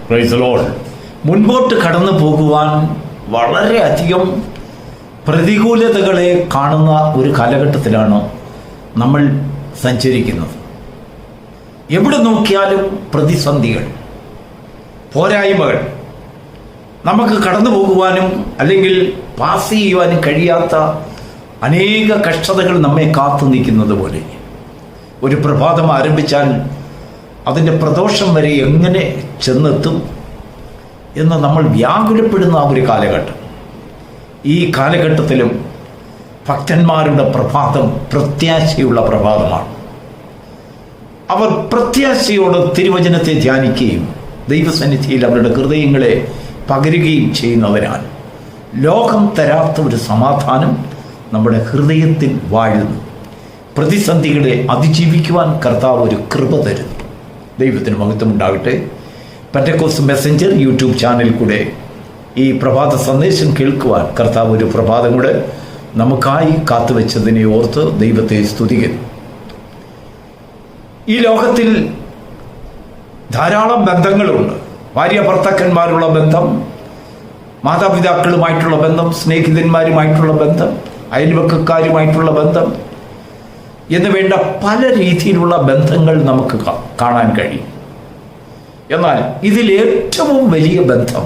Price the Lord. മുൻപോട്ട് കടന്നു പോകുവാൻ വളരെയധികം പ്രതികൂലതകളെ കാണുന്ന ഒരു കാലഘട്ടത്തിലാണ് നമ്മൾ സഞ്ചരിക്കുന്നത്. എവിടെ നോക്കിയാലും പ്രതിസന്ധികൾ, പോരായ്മകൾ, നമുക്ക് കടന്നു പോകുവാനും അല്ലെങ്കിൽ പാസ് ചെയ്യുവാനും കഴിയാത്ത അനേക കഷ്ടതകൾ നമ്മെ കാത്തു നിൽക്കുന്നത് പോലെ ഒരു പ്രഭാതം ആരംഭിച്ചാൽ അതിൻ്റെ പ്രദോഷം വരെ എങ്ങനെ ചെന്നെത്തും എന്ന് നമ്മൾ വ്യാകുലപ്പെടുന്ന ആ ഒരു കാലഘട്ടം. ഈ കാലഘട്ടത്തിലും ഭക്തന്മാരുടെ പ്രഭാതം പ്രത്യാശയുള്ള പ്രഭാതമാണ്. അവർ പ്രത്യാശയോട് തിരുവചനത്തെ ധ്യാനിക്കുകയും ദൈവസന്നിധിയിൽ അവരുടെ ഹൃദയങ്ങളെ പകരുകയും ചെയ്യുന്നതിനാൽ ലോകം തരാത്ത ഒരു സമാധാനം നമ്മുടെ ഹൃദയത്തിൽ വാഴുന്നു. പ്രതിസന്ധികളെ അതിജീവിക്കുവാൻ കർത്താവ് ഒരു കൃപ തരുന്നു. ദൈവത്തിന് മഹത്വം ഉണ്ടാകട്ടെ. പെന്തക്കോസ്റ്റ് മെസ്സഞ്ചർ യൂട്യൂബ് ചാനലിൽ കൂടെ ഈ പ്രഭാത സന്ദേശം കേൾക്കുവാൻ കർത്താവ് ഒരു പ്രഭാതം കൂടെ നമുക്കായി കാത്തുവെച്ചതിനെ ഓർത്ത് ദൈവത്തെ സ്തുതിക്കുന്നു. ഈ ലോകത്തിൽ ധാരാളം ബന്ധങ്ങളുണ്ട്. ഭാര്യ ഭർത്താക്കന്മാരുള്ള ബന്ധം, മാതാപിതാക്കളുമായിട്ടുള്ള ബന്ധം, സ്നേഹിതന്മാരുമായിട്ടുള്ള ബന്ധം, അയൽവക്കക്കാരുമായിട്ടുള്ള ബന്ധം എന്ന് വേണ്ട പല രീതിയിലുള്ള ബന്ധങ്ങൾ നമുക്ക് കാണാൻ കഴിയും. എന്നാൽ ഇതിലേറ്റവും വലിയ ബന്ധം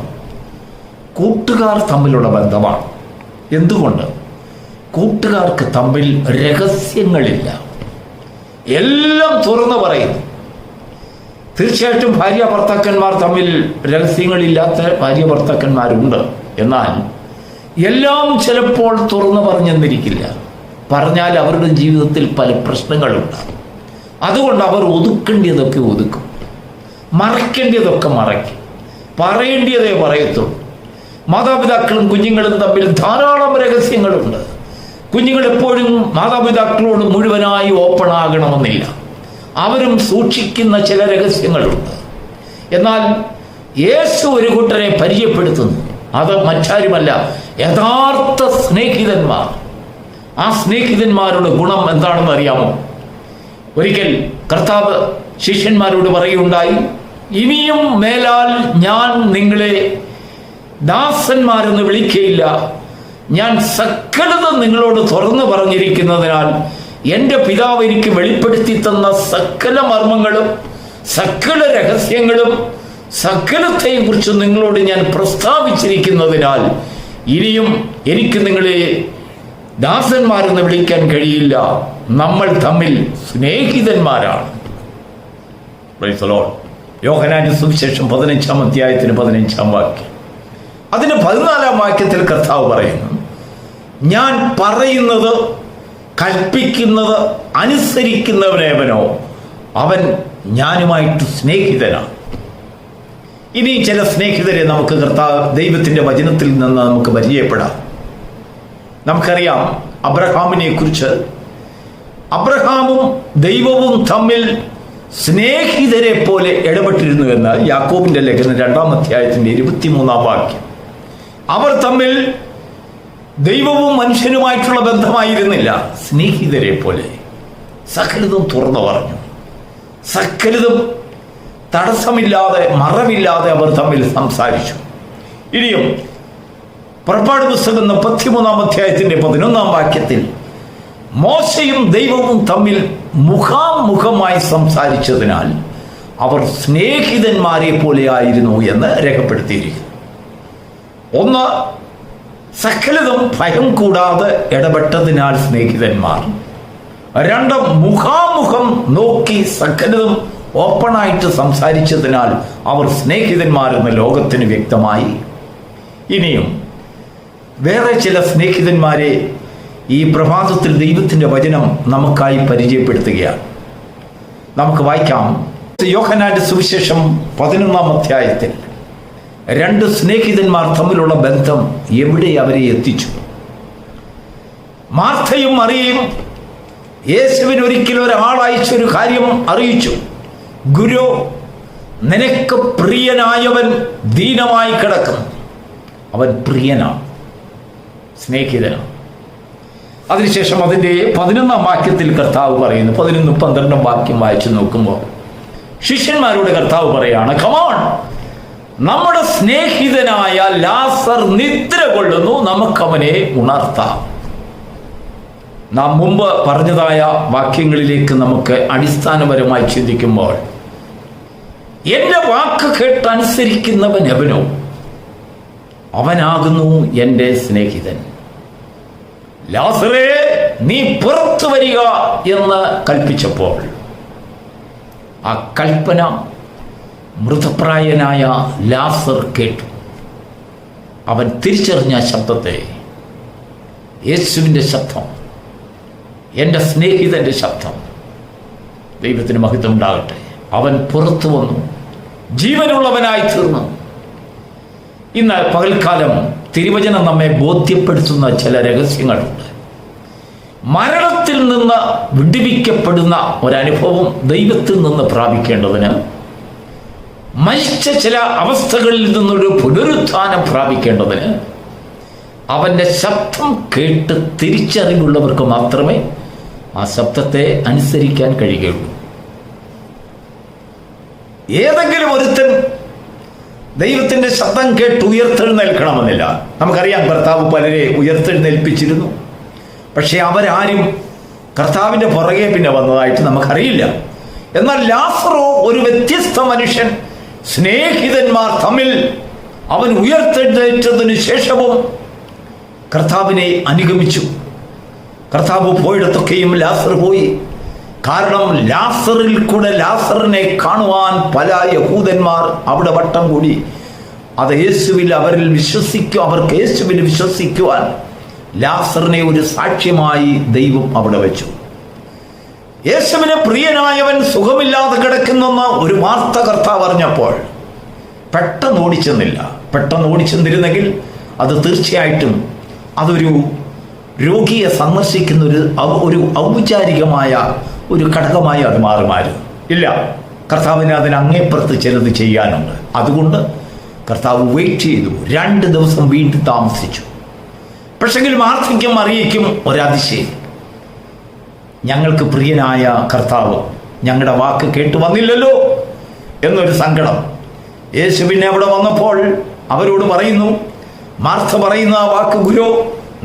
കൂട്ടുകാർ തമ്മിലുള്ള ബന്ധമാണ്. എന്തുകൊണ്ട്? കൂട്ടുകാർക്ക് തമ്മിൽ രഹസ്യങ്ങളില്ല, എല്ലാം തുറന്നു പറയുന്നു. തീർച്ചയായിട്ടും ഭാര്യ ഭർത്താക്കന്മാർ തമ്മിൽ രഹസ്യങ്ങളില്ലാത്ത ഭാര്യ ഭർത്താക്കന്മാരുണ്ട്. എന്നാൽ എല്ലാം ചിലപ്പോൾ തുറന്നു പറഞ്ഞെന്നിരിക്കില്ല. പറഞ്ഞാൽ അവരുടെ ജീവിതത്തിൽ പല പ്രശ്നങ്ങളുണ്ട്. അതുകൊണ്ട് അവർ ഒതുക്കേണ്ടതൊക്കെ ഒതുക്കും, മറയ്ക്കേണ്ടതൊക്കെ മറയ്ക്കും, പറയേണ്ടതേ പറയത്തുള്ളൂ. മാതാപിതാക്കളും കുഞ്ഞുങ്ങളും തമ്മിൽ ധാരാളം രഹസ്യങ്ങളുണ്ട്. കുഞ്ഞുങ്ങൾ എപ്പോഴും മാതാപിതാക്കളോട് മുഴുവനായി ഓപ്പൺ ആകണമെന്നില്ല. അവരും സൂക്ഷിക്കുന്ന ചില രഹസ്യങ്ങളുണ്ട്. എന്നാൽ യേശു ഒരു കൂട്ടരെ പരിചയപ്പെടുത്തുന്നു. അത് മറ്റാരുമല്ല, യഥാർത്ഥ സ്നേഹിതന്മാർ. ആ സ്നേഹിതന്മാരുടെ ഗുണം എന്താണെന്ന് അറിയാമോ? ഒരിക്കൽ കർത്താവ് ശിഷ്യന്മാരോട് പറയുകയുണ്ടായി, ഇനിയും മേലാൽ ഞാൻ നിങ്ങളെ ദാസന്മാരെന്ന് വിളിക്കയില്ല. ഞാൻ സകലതും നിങ്ങളോട് തുറന്നു പറഞ്ഞിരിക്കുന്നതിനാൽ എൻ്റെ പിതാവ് എനിക്ക് വെളിപ്പെടുത്തി തന്ന സകല മർമ്മങ്ങളും സകല രഹസ്യങ്ങളും സകലത്തെയും കുറിച്ച് നിങ്ങളോട് ഞാൻ പ്രസ്താവിച്ചിരിക്കുന്നതിനാൽ ഇനിയും എനിക്ക് നിങ്ങളെ ദാസന്മാരെന്ന് വിളിക്കാൻ കഴിയില്ല. നമ്മൾ തമ്മിൽ സ്നേഹിതന്മാരാണ്. Price the Lord. യോഹന്നാന്റെ സുവിശേഷം 15-ാം അധ്യായത്തിന് 15-ാം വാക്യം. അതിന് 14-ാം വാക്യത്തിൽ കർത്താവ് പറയുന്നു, ഞാൻ പറയുന്നത് കൽപ്പിക്കുന്നത് അനുസരിക്കുന്നവനേവനോ അവൻ ഞാനുമായിട്ട് സ്നേഹിതനാണ്. ഇനി ചില സ്നേഹിതരെ നമുക്ക് ദൈവത്തിൻ്റെ വചനത്തിൽ നിന്ന് നമുക്ക് പരിചയപ്പെടാം. നമുക്കറിയാം അബ്രഹാമിനെ കുറിച്ച്. അബ്രഹാമും ദൈവവും തമ്മിൽ സ്നേഹിതരെ പോലെ ഇടപെട്ടിരുന്നു എന്ന് യാക്കോബിന്റെ ലേഖനം 2-ാം അധ്യായത്തിന്റെ 23-ാം വാക്യം. അവർ തമ്മിൽ ദൈവവും മനുഷ്യനുമായിട്ടുള്ള ബന്ധമായിരുന്നില്ല, സ്നേഹിതരെ പോലെ. സകലതും തുറന്നു പറഞ്ഞു, സകലതും തടസ്സമില്ലാതെ മറവില്ലാതെ അവർ തമ്മിൽ സംസാരിച്ചു. ഇനിയും പുറപ്പാട് പുസ്തകം 33-ാം അധ്യായത്തിന്റെ 11-ാം വാക്യത്തിൽ മോശയും ദൈവവും തമ്മിൽ മുഖാമുഖമായി സംസാരിച്ചതിനാൽ അവർ സ്നേഹിതന്മാരെ പോലെ ആയിരുന്നു എന്ന് രേഖപ്പെടുത്തിയിരിക്കുന്നു. ഒന്ന്, സകലതും ഭയം കൂടാതെ ഇടപെട്ടതിനാൽ സ്നേഹിതന്മാർ. രണ്ട്, മുഖാമുഖം നോക്കി സകലതും ഓപ്പണായിട്ട് സംസാരിച്ചതിനാൽ അവർ സ്നേഹിതന്മാരെന്ന് ലോകത്തിന് വ്യക്തമായി. ഇനിയും വേറെ ചില സ്നേഹിതന്മാരെ ഈ പ്രഭാതത്തിൽ ദൈവത്തിൻ്റെ വചനം നമുക്കായി പരിചയപ്പെടുത്തുകയാണ്. നമുക്ക് വായിക്കാം. യോഹന്നാന്റെ സുവിശേഷം 11-ാം അധ്യായത്തിൽ 2 സ്നേഹിതന്മാർ തമ്മിലുള്ള ബന്ധം എവിടെ അവരെ എത്തിച്ചു. മാർത്തയും മറിയയും യേശുവിന് ഒരിക്കൽ ഒരാളയച്ചൊരു കാര്യം അറിയിച്ചു. ഗുരു, നിനക്ക് പ്രിയനായവൻ ദീനമായി കിടക്കുന്നു. അവൻ പ്രിയനാണ്, സ്നേഹിതനാണ്. അതിനുശേഷം അതിൻ്റെ 11-ാം വാക്യത്തിൽ കർത്താവ് പറയുന്നു. 11-12 വാക്യം വായിച്ചു നോക്കുമ്പോൾ ശിഷ്യന്മാരോട് കർത്താവ് പറയാണ്, കമോൺ, നമ്മുടെ സ്നേഹിതനായ ലാസർ നിദ്ര കൊള്ളുന്നു, നമുക്കവനെ ഉണർത്താം. നാം മുമ്പ് പറഞ്ഞതായ വാക്യങ്ങളിലേക്ക് നമുക്ക് അടിസ്ഥാനപരമായി ചിന്തിക്കുമ്പോൾ, എൻ്റെ വാക്ക് കേട്ടനുസരിക്കുന്നവൻ എവനോ അവനാകുന്നു എൻ്റെ സ്നേഹിതൻ. ലാസറേ, നീ പുറത്തു വരിക എന്ന് കൽപ്പിച്ചപ്പോൾ ആ കൽപ്പന മൃതപ്രായനായ ലാസർ കേട്ടു. അവൻ തിരിച്ചറിഞ്ഞ ശബ്ദത്തെ, യേശുവിൻ്റെ ശബ്ദം, എൻ്റെ സ്നേഹിതൻ്റെ ശബ്ദം. ദൈവത്തിന് മഹത്വം ഉണ്ടാകട്ടെ. അവൻ പുറത്തു വന്നു, ജീവനുള്ളവനായി തീർന്നു. ഇന്ന് പകൽക്കാലം തിരുവചനം നമ്മെ ബോധ്യപ്പെടുത്തുന്ന ചില രഹസ്യങ്ങളുണ്ട്. മരണത്തിൽ നിന്ന് വിടുവിക്കപ്പെടുന്ന ഒരനുഭവം ദൈവത്തിൽ നിന്ന് പ്രാപിക്കേണ്ടതിന്, മരിച്ച ചില അവസ്ഥകളിൽ നിന്നൊരു പുനരുത്ഥാനം പ്രാപിക്കേണ്ടതിന്, അവൻ്റെ ശബ്ദം കേട്ട് തിരിച്ചറിവുള്ളവർക്ക് മാത്രമേ ആ ശബ്ദത്തെ അനുസരിക്കാൻ കഴിയുകയുള്ളൂ. ഏതെങ്കിലും ഒരുത്തൻ ദൈവത്തിൻ്റെ ശബ്ദം കേട്ട് ഉയർത്തെഴുന്നേൽക്കണമെന്നില്ല. നമുക്കറിയാം, കർത്താവ് പലരെ ഉയർത്തെഴുന്നേൽപ്പിച്ചിരുന്നു. പക്ഷെ അവരാരും കർത്താവിൻ്റെ പുറകെ പിന്നെ വന്നതായിട്ട് നമുക്കറിയില്ല. എന്നാൽ ലാസറോ ഒരു വ്യത്യസ്ത മനുഷ്യൻ. സ്നേഹിതന്മാർ തമ്മിൽ അവൻ ഉയർത്തെഴുന്നേറ്റതിനു ശേഷവും കർത്താവിനെ അനുഗമിച്ചു. കർത്താവ് പോയിടത്തൊക്കെയും ലാസർ പോയി. കാരണം ലാസറിൽ കൂടെ ലാസറിനെ കാണുവാൻ പല യഹൂദന്മാർ അവിടെ വട്ടം കൂടി. അത് യേശുവിൽ അവർക്ക് യേശുവിൽ വിശ്വസിക്കുവാൻ ലാസറിനെ ഒരു സാക്ഷ്യമായി ദൈവം അവിടെ വെച്ചു. യേശുവിന് പ്രിയനായവൻ സുഖമില്ലാതെ കിടക്കുന്നെന്ന് ഒരു വാർത്ത കർത്താവ് അറിഞ്ഞപ്പോൾ പെട്ടെന്ന് ഓടിച്ചെന്നില്ല. പെട്ടെന്ന് ഓടിച്ചെന്നിരുന്നെങ്കിൽ അത് തീർച്ചയായിട്ടും അതൊരു രോഗിയെ സന്ദർശിക്കുന്ന ഒരു ഔപചാരികമായ ഒരു ഘടകമായി അത് മാറുമായിരുന്നു. ഇല്ല, കർത്താവിന് അതിന് അങ്ങേപ്പുറത്ത് ചിലത് ചെയ്യാനുണ്ട്. അതുകൊണ്ട് കർത്താവ് വെയിറ്റ് ചെയ്തു. 2 ദിവസം വീണ്ടും താമസിച്ചു. പക്ഷെങ്കിൽ മാർത്തയ്ക്കും മറിയയ്ക്കും ഒരതിശയം. ഞങ്ങൾക്ക് പ്രിയനായ കർത്താവ് ഞങ്ങളുടെ വാക്ക് കേട്ടു വന്നില്ലല്ലോ എന്നൊരു സങ്കടം. യേശു പിന്നെ അവിടെ വന്നപ്പോൾ അവരോട് പറയുന്നു, മാർത്ത പറയുന്ന ആ വാക്ക്, ഗുരു,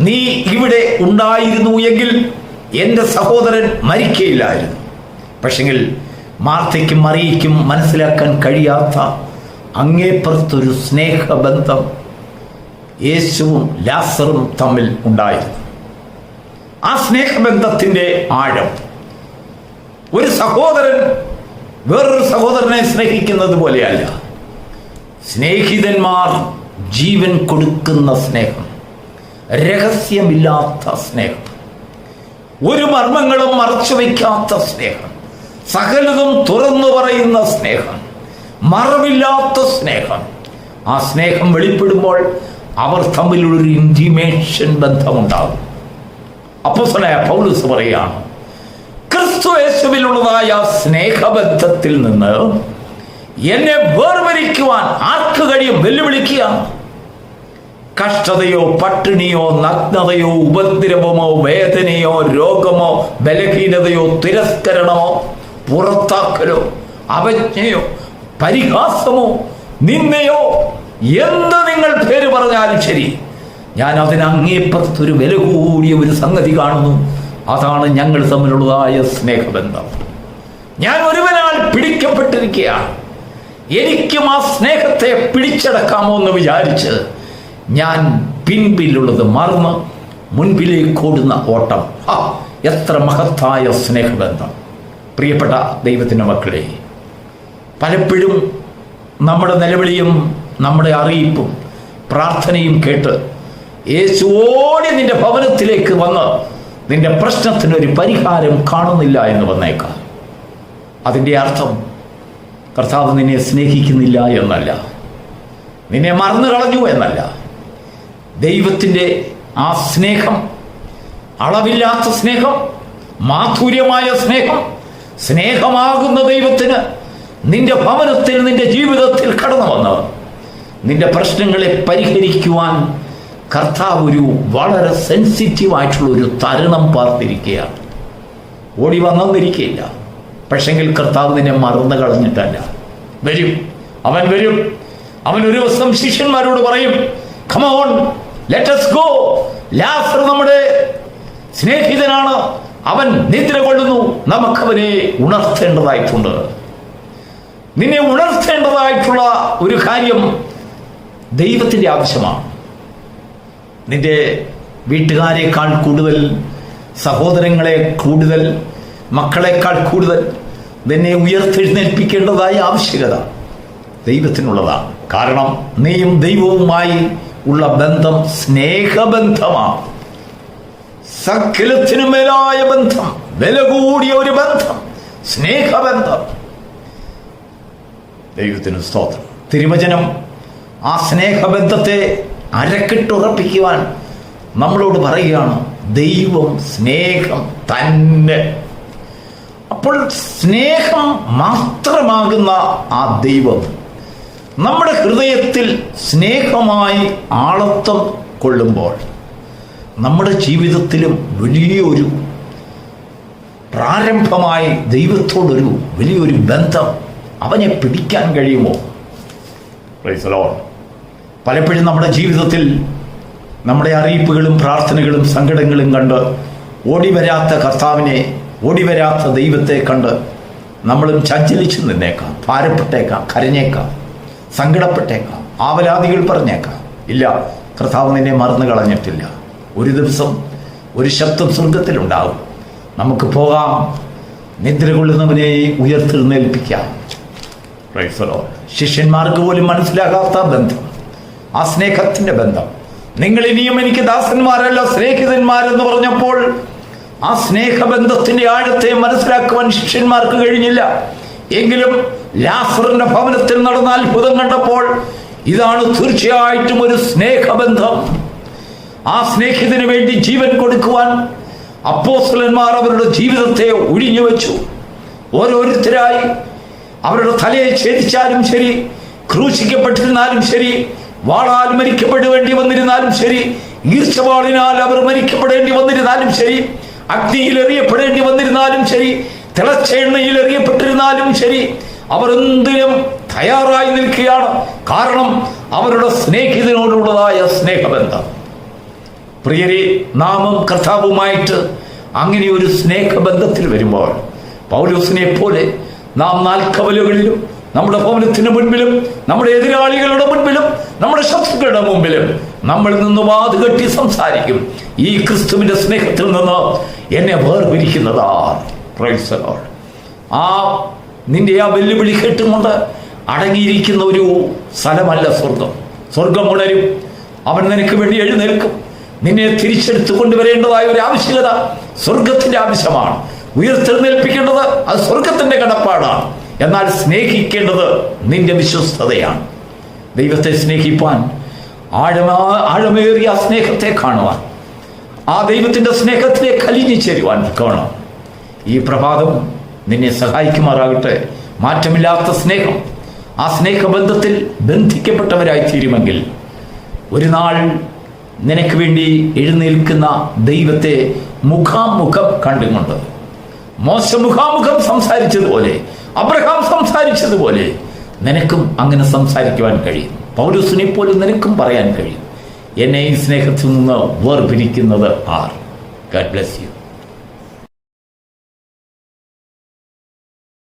നീ ഇവിടെ ഉണ്ടായിരുന്നു എങ്കിൽ എൻ്റെ സഹോദരൻ മരിക്കയില്ലായിരുന്നു. പക്ഷെങ്കിൽ മാർത്തയ്ക്കും മറിയയ്ക്കും മനസ്സിലാക്കാൻ കഴിയാത്ത അങ്ങേപ്പുറത്തൊരു സ്നേഹബന്ധം യേശുവും ലാസറും തമ്മിൽ ഉണ്ടായിരുന്നു. ആ സ്നേഹബന്ധത്തിൻ്റെ ആഴം, ഒരു സഹോദരൻ വേറൊരു സഹോദരനെ സ്നേഹിക്കുന്നത് പോലെയല്ല. സ്നേഹിതന്മാർ ജീവൻ കൊടുക്കുന്ന സ്നേഹം, രഹസ്യമില്ലാത്ത സ്നേഹം, ഒരു മർമ്മങ്ങളും മറച്ചു വയ്ക്കാത്ത സ്നേഹം, സകലതും തുറന്നു പറയുന്ന സ്നേഹം, മറവില്ലാത്ത സ്നേഹം. ആ സ്നേഹം വെളിപ്പെടുമ്പോൾ അവർ തമ്മിലൊരു ഇൻറ്റിമേഷൻ ബന്ധമുണ്ടാകും. അപ്പോസ്തലനായ പൗലോസ് പറയുകയാണ്, ക്രിസ്തു യേശുവിലുള്ളതായ സ്നേഹബന്ധത്തിൽ നിന്ന് എന്നെ വേർതിരിക്കുവാൻ ആർക്ക് കഴിയും? വെല്ലുവിളിക്കുക. കഷ്ടതയോ പട്ടിണിയോ നഗ്നതയോ ഉപദ്രവമോ വേദനയോ രോഗമോ ബലഹീനതയോ തിരസ്കരണമോ പുറത്താക്കലോ അവജ്ഞയോ പരിഹാസമോ നിന്ദയോ എന്ത് നിങ്ങൾ പേര് പറഞ്ഞാലും ശരി, ഞാൻ അതിനങ്ങേപ്പുറത്തൊരു വില കൂടിയ ഒരു സംഗതി കാണുന്നു. അതാണ് ഞങ്ങൾ തമ്മിലുള്ളതായ സ്നേഹബന്ധം. ഞാൻ ഒരുവനാൽ പിടിക്കപ്പെട്ടിരിക്കുകയാണ്. എനിക്കും ആ സ്നേഹത്തെ പിടിച്ചടക്കാമോ എന്ന് വിചാരിച്ച് ഞാൻ പിൻപിലുള്ളത് മറന്ന് മുൻപിലേക്ക് ഓടുന്ന ഓട്ടം. എത്ര മഹത്തായ സ്നേഹബന്ധം! പ്രിയപ്പെട്ട ദൈവത്തിൻ്റെ മക്കളെ, പലപ്പോഴും നമ്മുടെ നിലവിളിയും നമ്മുടെ അറിയിപ്പും പ്രാർത്ഥനയും കേട്ട് യേശുവോടെ നിന്റെ ഭവനത്തിലേക്ക് വന്ന് നിന്റെ പ്രശ്നത്തിനൊരു പരിഹാരം കാണുന്നില്ല എന്ന് വന്നേക്കാം. അതിൻ്റെ അർത്ഥം കർത്താവ് നിന്നെ സ്നേഹിക്കുന്നില്ല എന്നല്ല, നിന്നെ മറന്നു കളഞ്ഞു എന്നല്ല. ദൈവത്തിൻ്റെ ആ സ്നേഹം, അളവില്ലാത്ത സ്നേഹം, മാധുര്യമായ സ്നേഹം, സ്നേഹമാകുന്ന ദൈവത്തിന് നിന്റെ ഭവനത്തിൽ, നിന്റെ ജീവിതത്തിൽ കടന്നു വന്ന് നിന്റെ പ്രശ്നങ്ങളെ പരിഹരിക്കുവാൻ കർത്താവ് ഒരു വളരെ സെൻസിറ്റീവായിട്ടുള്ള ഒരു തരുണം പാർത്തിരിക്കുകയാണ്. ഓടി വന്നിരിക്കുകയില്ല. പക്ഷെങ്കിൽ കർത്താവ് നിന്നെ മറന്നു കളഞ്ഞിട്ടല്ല, വരും, അവൻ വരും. അവൻ ഒരു ദിവസം ശിഷ്യന്മാരോട് പറയും, come on, let us go. ലാസർ നമ്മുടെ സ്നേഹിതനാണ്, അവൻ നിദ്ര കൊള്ളുന്നു, നമുക്കവനെ ഉണർത്തേണ്ടതായിട്ടുണ്ട്. നിന്നെ ഉണർത്തേണ്ടതായിട്ടുള്ള ഒരു കാര്യം ദൈവത്തിൻ്റെ ആവശ്യമാണ്. നിന്റെ വീട്ടുകാരെക്കാൾ കൂടുതൽ, സഹോദരങ്ങളെ കൂടുതൽ, മക്കളെക്കാൾ കൂടുതൽ നിന്നെ ഉയർത്തെഴുന്നേൽപ്പിക്കേണ്ടതായ ആവശ്യകത ദൈവത്തിനുള്ളതാണ്. കാരണം നീയും ദൈവവുമായി ഉള്ള ബന്ധം സ്നേഹബന്ധമാണ്. സകലത്തിനും മേലായ ബന്ധം, വില കൂടിയ ഒരു ബന്ധം, സ്നേഹബന്ധം. ദൈവത്തിന് സ്തോത്രം. തിരുവചനം ആ സ്നേഹബന്ധത്തെ അരക്കിട്ടുറപ്പിക്കുവാൻ നമ്മളോട് പറയുകയാണ്, ദൈവം സ്നേഹം തന്നെ. അപ്പോൾ സ്നേഹം മാത്രമാകുന്ന ആ ദൈവം നമ്മുടെ ഹൃദയത്തിൽ സ്നേഹമായി ആളത്വം കൊള്ളുമ്പോൾ നമ്മുടെ ജീവിതത്തിലും വലിയൊരു പ്രാരംഭമായി ദൈവത്തോടൊരു വലിയൊരു ബന്ധം അവനെ പിടിക്കാൻ കഴിയുമോ? Price the Lord. പലപ്പോഴും നമ്മുടെ ജീവിതത്തിൽ നമ്മുടെ അറിയിപ്പുകളും പ്രാർത്ഥനകളും സങ്കടങ്ങളും കണ്ട് ഓടിവരാത്ത കർത്താവിനെ, ഓടിവരാത്ത ദൈവത്തെ കണ്ട് നമ്മളും ചഞ്ചലിച്ചു നിന്നേക്കാം, ഭാരപ്പെട്ടേക്കാം, കരഞ്ഞേക്കാം, സങ്കടപ്പെട്ടേക്കാം, ആവലാദികൾ പറഞ്ഞേക്കാം. ഇല്ല, കർത്താവ് നിന്നെ മറന്നു കളഞ്ഞിട്ടില്ല. ഒരു ദിവസം ഒരു ശബ്ദം സ്വർഗത്തിലുണ്ടാകും. നമുക്ക് പോകാം, നിദ്ര കൊള്ളുന്നവനെ ഉയർത്തെഴുന്നേൽപ്പിക്കാം. Praise the lord. ശിഷ്യന്മാർക്ക് പോലും മനസ്സിലാകാത്ത ബന്ധം, ആ സ്നേഹത്തിന്റെ ബന്ധം. നിങ്ങൾ ഇനിയും എനിക്ക് ദാസന്മാരല്ല സ്നേഹിതന്മാരെന്ന് പറഞ്ഞപ്പോൾ ആ സ്നേഹബന്ധത്തിന്റെ ആഴത്തെ മനസ്സിലാക്കുവാൻ ശിഷ്യന്മാർക്ക് കഴിഞ്ഞില്ല. എങ്കിലും ലാസറിന്റെ ഭവനത്തിൽ നടന്ന അത്ഭുതം കണ്ടപ്പോൾ ഇതാണ് തീർച്ചയായിട്ടും ഒരു സ്നേഹബന്ധം. ആ സ്നേഹിതന് വേണ്ടി ജീവൻ കൊടുക്കുവാൻ അപ്പോസ്തലന്മാർ അവരുടെ ജീവിതത്തെ ഒഴിഞ്ഞു വെച്ചു. ഓരോരുത്തരായി അവരുടെ തലയെ ഛേദിച്ചാലും ശരി, ക്രൂശിക്കപ്പെട്ടിരുന്നാലും ശരി, വാളാൽ മരിക്കപ്പെടേണ്ടി വന്നിരുന്നാലും ശരി, ഈർച്ചവാളിനാൽ അവർ മരിക്കപ്പെടേണ്ടി വന്നിരുന്നാലും ശരി, അഗ്നിയിൽ എറിയപ്പെടേണ്ടി വന്നിരുന്നാലും ശരി, തിളച്ച എണ്ണയിൽ എറിയപ്പെട്ടിരുന്നാലും ശരി, അവർ എന്തിനും തയ്യാറായി നിൽക്കുകയാണ്. കാരണം അവരുടെ സ്നേഹിതനോടുള്ളതായ സ്നേഹബന്ധം. പ്രിയരെ, നാമും കർത്താവുമായിട്ട് അങ്ങനെ ഒരു സ്നേഹബന്ധത്തിൽ വരുമ്പോൾ പൗലോസിനെ പോലെ നാം നാൽക്കവലുകളിലും നമ്മുടെ ഭവനത്തിന് മുൻപിലും നമ്മുടെ എതിരാളികളുടെ മുൻപിലും നമ്മുടെ ശത്രുക്കളുടെ മുമ്പിലും നമ്മൾ നിന്ന് വാതുകെട്ടി സംസാരിക്കും, ഈ ക്രിസ്തുവിന്റെ സ്നേഹത്തിൽ നിന്ന് എന്നെ വേർപിരിക്കുന്നതാണ്. Price the Lord. ആ നിന്റെ ആ വെല്ലുവിളി കേട്ടുകൊണ്ട് അടങ്ങിയിരിക്കുന്ന ഒരു സ്ഥലമല്ല സ്വർഗം. സ്വർഗം ഉണരും, അവൻ നിനക്ക് വേണ്ടി എഴുന്നേൽക്കും. നിന്നെ തിരിച്ചെടുത്ത് കൊണ്ടുവരേണ്ടതായ ഒരു ആവശ്യകത സ്വർഗത്തിന്റെ ആവശ്യമാണ്. ഉയർത്തെഴുന്നേൽപ്പിക്കേണ്ടത് അത് സ്വർഗത്തിന്റെ കടപ്പാടാണ്. എന്നാൽ സ്നേഹിക്കേണ്ടത് നിന്റെ വിശ്വസ്തതയാണ്. ദൈവത്തെ സ്നേഹിപ്പാൻ, ആഴമേറിയ സ്നേഹത്തെ കാണുവാൻ, ആ ദൈവത്തിന്റെ സ്നേഹത്തിനെ കലിഞ്ഞു ചേരുവാൻ കാണാം. ഈ പ്രഭാതം നിന്നെ സഹായിക്കുമാറാകട്ടെ. മാറ്റമില്ലാത്ത സ്നേഹം, ആ സ്നേഹബന്ധത്തിൽ ബന്ധിക്കപ്പെട്ടവരായി തീരുമെങ്കിൽ ഒരു നാൾ നിനക്ക് വേണ്ടി എഴുന്നേൽക്കുന്ന ദൈവത്തെ മുഖാമുഖം കണ്ടുകൊണ്ട്, മോശ മുഖാമുഖം സംസാരിച്ചതുപോലെ, അബ്രഹാം സംസാരിച്ചതുപോലെ നിനക്കും അങ്ങനെ സംസാരിക്കുവാൻ കഴിയും. പൗലോസിനെ പോലും നിനക്കും പറയാൻ കഴിയും, എന്നെ ഈ സ്നേഹത്തിൽ നിന്ന് വേർപിരിക്കുന്നത് ആർ? God bless you.